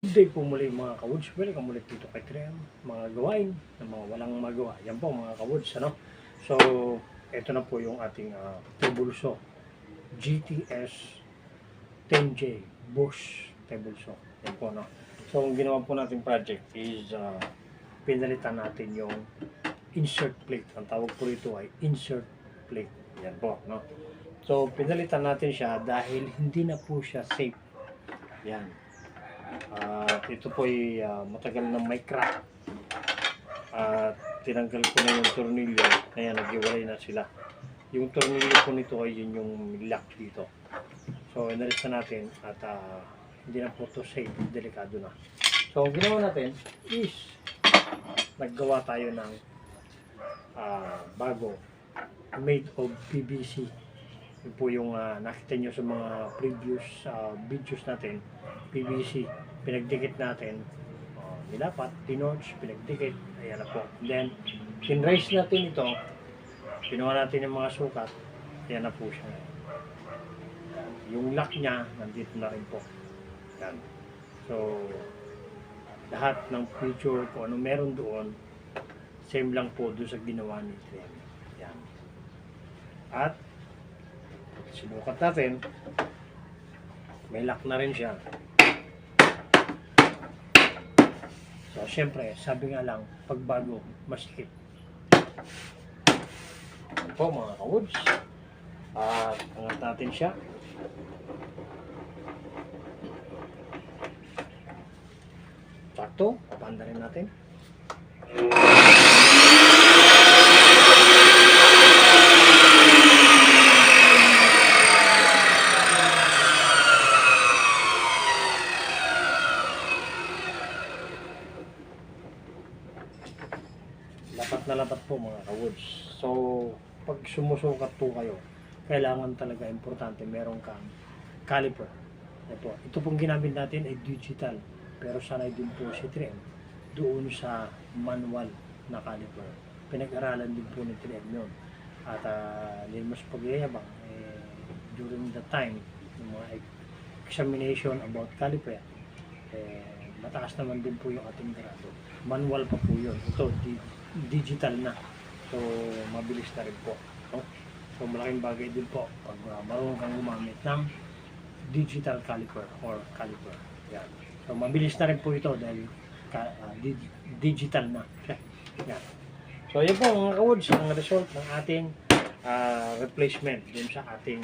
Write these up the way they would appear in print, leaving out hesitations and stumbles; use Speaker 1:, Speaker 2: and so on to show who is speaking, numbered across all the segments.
Speaker 1: Good day po muli mga kawoods. Welcome ulit dito kay Trem. Mga gawain ng mga walang magawa. Yan po mga kawoods. So, ito na po yung ating Tebulso GTS 10J Bosch Tebulso. Yan po, no? So, ang ginawa po natin project is pinalitan natin yung insert plate. Ang tawag po rito ay insert plate. Yan po, no? So, pinalitan natin siya dahil hindi na po siya safe. Yan. Ito po ay matagal na may crack. Tinanggal ko na yung tornilyo. Kaya naghiwalay na sila. Yung tornilyo po nito ay yun yung lock dito. So, inalis na natin at hindi na po ito safe. Delikado na. So, ang ginawa natin is naggawa tayo ng bago made of PVC. Yun po yung nakita nyo sa mga previous videos natin. PVC, pinagdikit natin, nilapat, tinorch, pinagdikit, ayan na po. Then, tinrace natin ito, pinuha natin yung mga sukat, ayan na po siya. Yung lock niya, nandito na rin po. Yan. So, lahat ng feature kung ano meron doon, same lang po doon sa ginawa ni Trem. Yan. At, sinukat natin, may lock na rin siya. So, syempre, sabi nga lang, pagbago, masikip. Yan po mga kawoods. Angat natin siya. Sakto, papanda rin natin. Lapat na lapat po mga kawoods. So, pag sumusukat po kayo, kailangan talaga importante meron kang caliper. Ito pong ginamit natin ay digital, pero sanay din po si Trem doon sa manual na caliper. Pinag-aralan din po ni Trem yun. At limos pagyayabang during the time ng mga examination about caliper, mataas naman din po yung ating grado. Manual pa po yun. Ito, digital na. So, mabilis na rin po. No? So, malaking bagay din po pag marunong kang gumamit ng digital caliper or caliper. Yan. So, mabilis na rin po ito dahil digital na. Yan. So, yan po mga kawoods, ang result ng ating replacement dun sa ating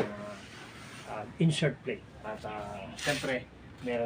Speaker 1: insert plate. At, siyempre, meron